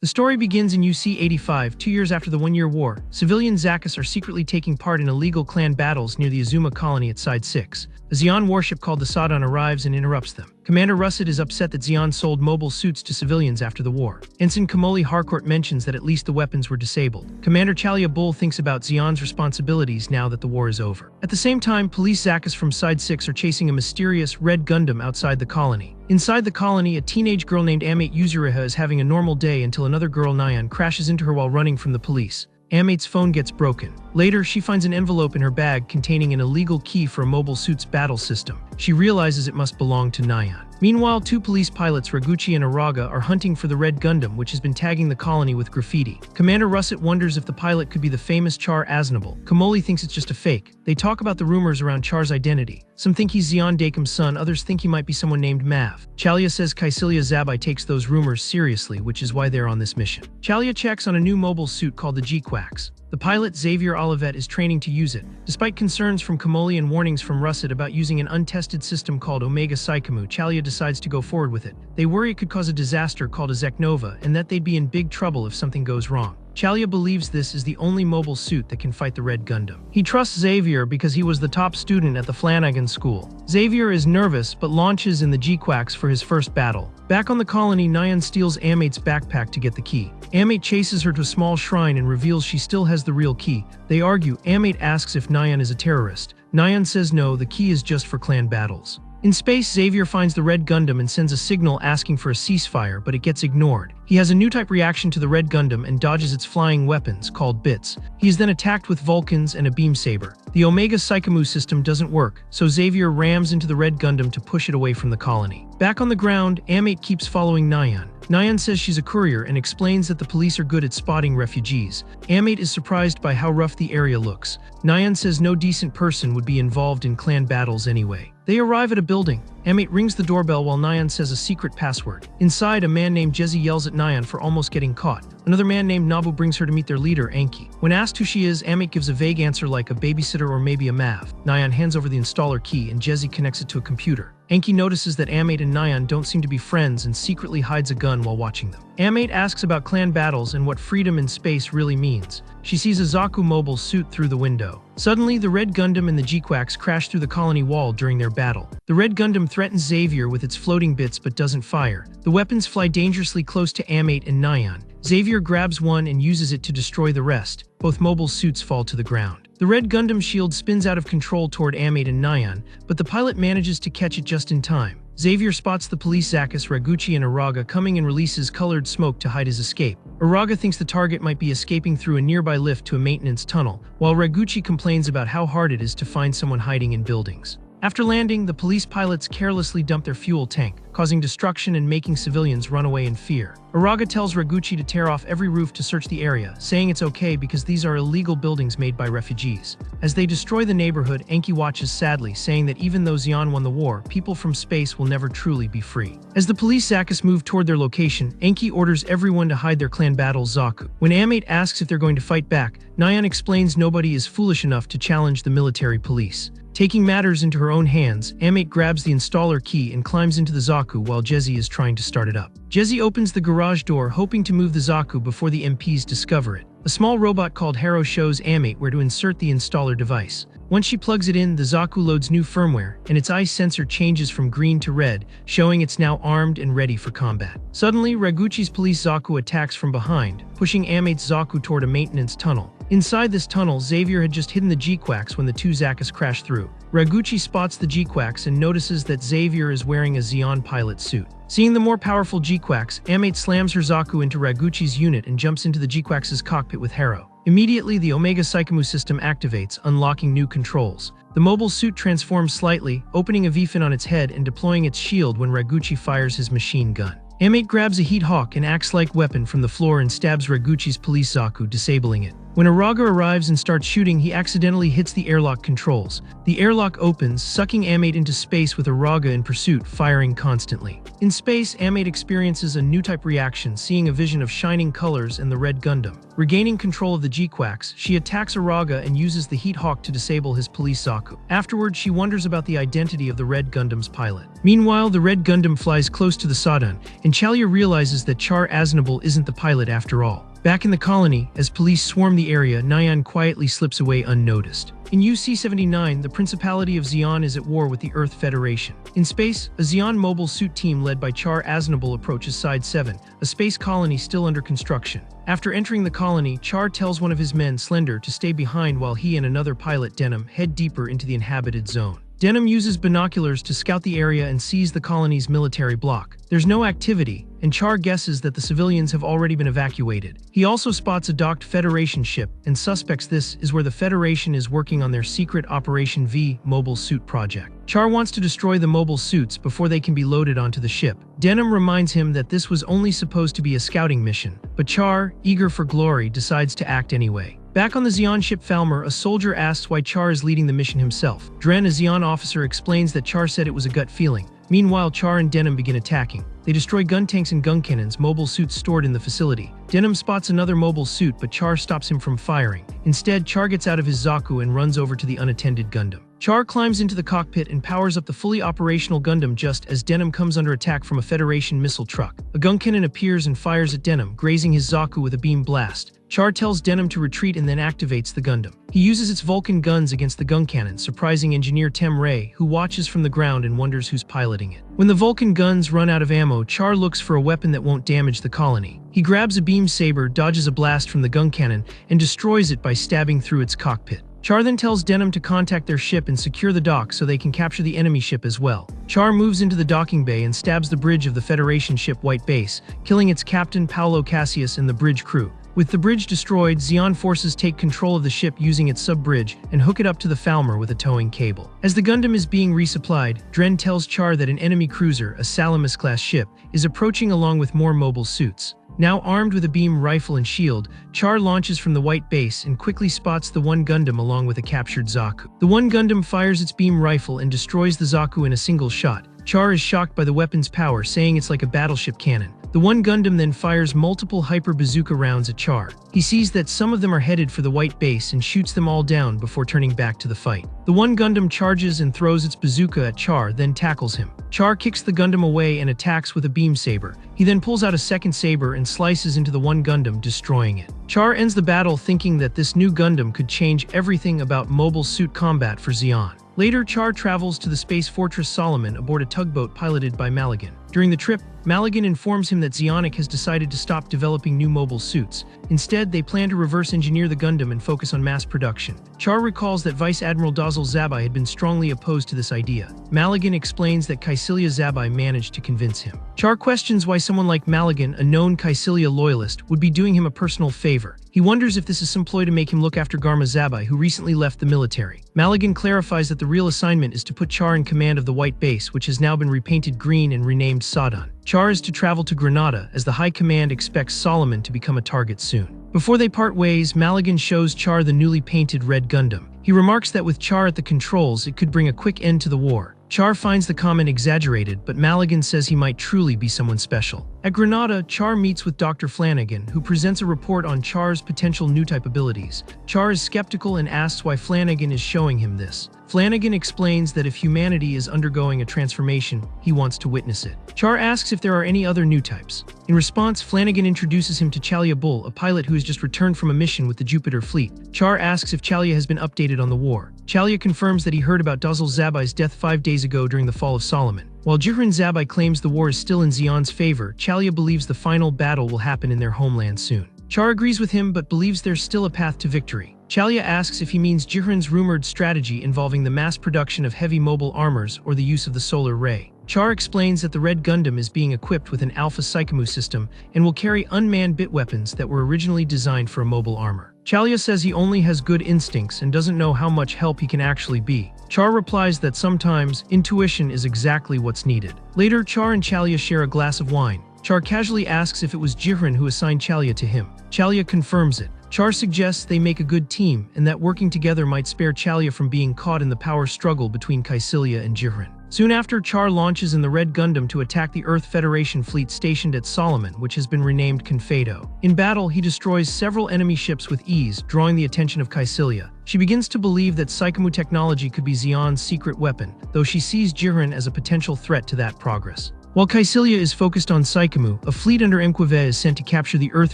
The story begins in UC 85, 2 years after the one-year war. Civilian Zakkus are secretly taking part in illegal clan battles near the Azuma colony at Side 6. A Zeon warship called the Sodon arrives and interrupts them. Commander Russet is upset that Zeon sold mobile suits to civilians after the war. Ensign Kamoli Harcourt mentions that at least the weapons were disabled. Commander Chalia Bull thinks about Zeon's responsibilities now that the war is over. At the same time, police Zakkus from Side 6 are chasing a mysterious red Gundam outside the colony. Inside the colony, a teenage girl named Amate Yuzuriha is having a normal day until another girl, Nyan, crashes into her while running from the police. Amate's phone gets broken. Later, she finds an envelope in her bag containing an illegal key for a mobile suit's battle system. She realizes it must belong to Nyan. Meanwhile, two police pilots, Raguchi and Araga, are hunting for the Red Gundam, which has been tagging the colony with graffiti. Commander Russet wonders if the pilot could be the famous Char Aznable. Kamoli thinks it's just a fake. They talk about the rumors around Char's identity. Some think he's Zeon Dakum's son, others think he might be someone named Mav. Chalia says Kaisilia Zabai takes those rumors seriously, which is why they're on this mission. Chalia checks on a new mobile suit called the GQuuuuuuX. The pilot, Xavier Olivet, is training to use it. Despite concerns from Kamoli and warnings from Russet about using an untested system called Omega Psychemu, Chalia decides to go forward with it. They worry it could cause a disaster called a Zeknova, and that they'd be in big trouble if something goes wrong. Chalia believes this is the only mobile suit that can fight the Red Gundam. He trusts Xavier because he was the top student at the Flanagan school. Xavier is nervous but launches in the GQuuuuuuX for his first battle. Back on the colony, Nyan steals Amate's backpack to get the key. Amate chases her to a small shrine and reveals she still has the real key. They argue. Amate asks if Nyan is a terrorist. Nyan says no, the key is just for clan battles. In space, Xavier finds the Red Gundam and sends a signal asking for a ceasefire, but it gets ignored. He has a new type reaction to the Red Gundam and dodges its flying weapons, called bits. He is then attacked with Vulcans and a beam saber. The Omega Psychemu system doesn't work, so Xavier rams into the Red Gundam to push it away from the colony. Back on the ground, Amate keeps following Nyan. Nyan says she's a courier and explains that the police are good at spotting refugees. Amate is surprised by how rough the area looks. Nyan says no decent person would be involved in clan battles anyway. They arrive at a building. Amate rings the doorbell while Nyan says a secret password. Inside, a man named Jesse yells at Nyan for almost getting caught. Another man named Nabu brings her to meet their leader, Anki. When asked who she is, Amate gives a vague answer like a babysitter or maybe a Mav. Nyan hands over the installer key and Jesse connects it to a computer. Anki notices that Amate and Nyan don't seem to be friends and secretly hides a gun while watching them. Amate asks about clan battles and what freedom in space really means. She sees a Zaku mobile suit through the window. Suddenly, the Red Gundam and the GQuuuuuuX crash through the colony wall during their battle. The Red Gundam threatens Xavier with its floating bits but doesn't fire. The weapons fly dangerously close to Amate and Nyan. Xavier grabs one and uses it to destroy the rest. Both mobile suits fall to the ground. The Red Gundam shield spins out of control toward Amate and Nyan, but the pilot manages to catch it just in time. Xavier spots the police Zakkus, Raguchi, and Araga coming and releases colored smoke to hide his escape. Araga thinks the target might be escaping through a nearby lift to a maintenance tunnel, while Raguchi complains about how hard it is to find someone hiding in buildings. After landing, the police pilots carelessly dump their fuel tank, causing destruction and making civilians run away in fear. Araga tells Raguchi to tear off every roof to search the area, saying it's okay because these are illegal buildings made by refugees. As they destroy the neighborhood, Enki watches sadly, saying that even though Zeon won the war, people from space will never truly be free. As the police Zakkus move toward their location, Enki orders everyone to hide their clan battle Zaku. When Amate asks if they're going to fight back, Nyan explains nobody is foolish enough to challenge the military police. Taking matters into her own hands, Amate grabs the installer key and climbs into the Zaku while Jesse is trying to start it up. Jesse opens the garage door hoping to move the Zaku before the MPs discover it. A small robot called Haro shows Amate where to insert the installer device. Once she plugs it in, the Zaku loads new firmware, and its eye sensor changes from green to red, showing it's now armed and ready for combat. Suddenly, Raguchi's police Zaku attacks from behind, pushing Amate's Zaku toward a maintenance tunnel. Inside this tunnel, Xavier had just hidden the GQuuuuuuX when the two Zakkus crash through. Raguchi spots the GQuuuuuuX and notices that Xavier is wearing a Zeon pilot suit. Seeing the more powerful GQuuuuuuX, Amate slams her Zaku into Raguchi's unit and jumps into the GQuuuuuuX's cockpit with Haro. Immediately, the Omega Psychemu system activates, unlocking new controls. The mobile suit transforms slightly, opening a V-fin on its head and deploying its shield when Raguchi fires his machine gun. Amate grabs a heat hawk, an axe-like weapon, from the floor and stabs Raguchi's police Zaku, disabling it. When Araga arrives and starts shooting, he accidentally hits the airlock controls. The airlock opens, sucking Amate into space with Araga in pursuit, firing constantly. In space, Amate experiences a new type reaction, seeing a vision of shining colors and the Red Gundam. Regaining control of the GQuuuuuuX, she attacks Araga and uses the Heat Hawk to disable his police Zaku. Afterwards, she wonders about the identity of the Red Gundam's pilot. Meanwhile, the Red Gundam flies close to the Sadan, and Chalia realizes that Char Aznable isn't the pilot after all. Back in the colony, as police swarm the area, Nyan quietly slips away unnoticed. In UC-79, the Principality of Zeon is at war with the Earth Federation. In space, a Zeon mobile suit team led by Char Aznable approaches Side 7, a space colony still under construction. After entering the colony, Char tells one of his men, Slender, to stay behind while he and another pilot, Denim, head deeper into the inhabited zone. Denim uses binoculars to scout the area and sees the colony's military block. There's no activity, and Char guesses that the civilians have already been evacuated. He also spots a docked Federation ship and suspects this is where the Federation is working on their secret Operation V mobile suit project. Char wants to destroy the mobile suits before they can be loaded onto the ship. Denim reminds him that this was only supposed to be a scouting mission, but Char, eager for glory, decides to act anyway. Back on the Zeon ship Falmer, a soldier asks why Char is leading the mission himself. Dren, a Zeon officer, explains that Char said it was a gut feeling. Meanwhile, Char and Denim begin attacking. They destroy gun tanks and gun cannons, mobile suits stored in the facility. Denim spots another mobile suit, but Char stops him from firing. Instead, Char gets out of his Zaku and runs over to the unattended Gundam. Char climbs into the cockpit and powers up the fully operational Gundam just as Denim comes under attack from a Federation missile truck. A gun cannon appears and fires at Denim, grazing his Zaku with a beam blast. Char tells Denim to retreat and then activates the Gundam. He uses its Vulcan guns against the gun cannon, surprising engineer Tem Ray, who watches from the ground and wonders who's piloting it. When the Vulcan guns run out of ammo, Char looks for a weapon that won't damage the colony. He grabs a beam saber, dodges a blast from the gun cannon, and destroys it by stabbing through its cockpit. Char then tells Denim to contact their ship and secure the dock so they can capture the enemy ship as well. Char moves into the docking bay and stabs the bridge of the Federation ship White Base, killing its captain Paolo Cassius and the bridge crew. With the bridge destroyed, Zeon forces take control of the ship using its sub-bridge and hook it up to the Falmer with a towing cable. As the Gundam is being resupplied, Dren tells Char that an enemy cruiser, a Salamis-class ship, is approaching along with more mobile suits. Now armed with a beam rifle and shield, Char launches from the White Base and quickly spots the one Gundam along with a captured Zaku. The one Gundam fires its beam rifle and destroys the Zaku in a single shot. Char is shocked by the weapon's power, saying it's like a battleship cannon. The one Gundam then fires multiple hyper bazooka rounds at Char. He sees that some of them are headed for the White Base and shoots them all down before turning back to the fight. The one Gundam charges and throws its bazooka at Char, then tackles him. Char kicks the Gundam away and attacks with a beam saber. He then pulls out a second saber and slices into the one Gundam, destroying it. Char ends the battle thinking that this new Gundam could change everything about mobile suit combat for Zeon. Later, Char travels to the space fortress Solomon aboard a tugboat piloted by Maligan. During the trip, Maligan informs him that Zeonic has decided to stop developing new mobile suits. Instead, they plan to reverse engineer the Gundam and focus on mass production. Char recalls that Vice Admiral Dazzle Zabai had been strongly opposed to this idea. Maligan explains that Kycilia Zabai managed to convince him. Char questions why someone like Maligan, a known Kycilia loyalist, would be doing him a personal favor. He wonders if this is some ploy to make him look after Garma Zabai, who recently left the military. Maligan clarifies that the real assignment is to put Char in command of the White Base, which has now been repainted green and renamed Sadan. Char is to travel to Granada, as the High Command expects Solomon to become a target soon. Before they part ways, Maligan shows Char the newly painted Red Gundam. He remarks that with Char at the controls, it could bring a quick end to the war. Char finds the comment exaggerated, but Maligan says he might truly be someone special. At Granada, Char meets with Dr. Flanagan, who presents a report on Char's potential new type abilities. Char is skeptical and asks why Flanagan is showing him this. Flanagan explains that if humanity is undergoing a transformation, he wants to witness it. Char asks if there are any other new types. In response, Flanagan introduces him to Chalia Bull, a pilot who has just returned from a mission with the Jupiter fleet. Char asks if Chalia has been updated on the war. Chalia confirms that he heard about Dazzle Zabai's death 5 days ago during the fall of Solomon. While Jihrin Zabai claims the war is still in Zeon's favor, Chalia believes the final battle will happen in their homeland soon. Char agrees with him but believes there's still a path to victory. Chalia asks if he means Jihrin's rumored strategy involving the mass production of heavy mobile armors or the use of the solar ray. Char explains that the Red Gundam is being equipped with an Alpha Psychomu system and will carry unmanned bit weapons that were originally designed for a mobile armor. Chalia says he only has good instincts and doesn't know how much help he can actually be. Char replies that sometimes intuition is exactly what's needed. Later, Char and Chalia share a glass of wine. Char casually asks if it was Jihrin who assigned Chalia to him. Chalia confirms it. Char suggests they make a good team and that working together might spare Chalia from being caught in the power struggle between Kycilia and Jihren. Soon after, Char launches in the Red Gundam to attack the Earth Federation fleet stationed at Solomon, which has been renamed Confado. In battle, he destroys several enemy ships with ease, drawing the attention of Kycilia. She begins to believe that Psychomu technology could be Zeon's secret weapon, though she sees Jihren as a potential threat to that progress. While Kycilia is focused on Psychomu, a fleet under Mquive is sent to capture the Earth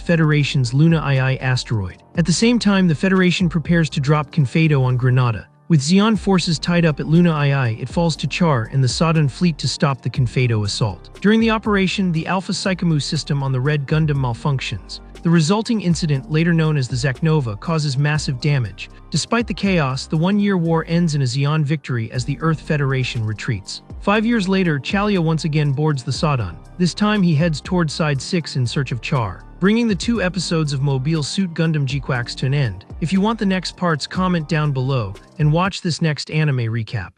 Federation's Luna II asteroid. At the same time, the Federation prepares to drop Confado on Granada. With Zeon forces tied up at Luna II, it falls to Char and the Sodon fleet to stop the Confado assault. During the operation, the Alpha Psychomu system on the Red Gundam malfunctions. The resulting incident, later known as the Zaknova, causes massive damage. Despite the chaos, the one-year war ends in a Zeon victory as the Earth Federation retreats. 5 years later, Chalia once again boards the Sodon. This time he heads toward Side 6 in search of Char, bringing the 2 episodes of Mobile Suit Gundam GQuuuuuX to an end. If you want the next parts, comment down below and watch this next anime recap.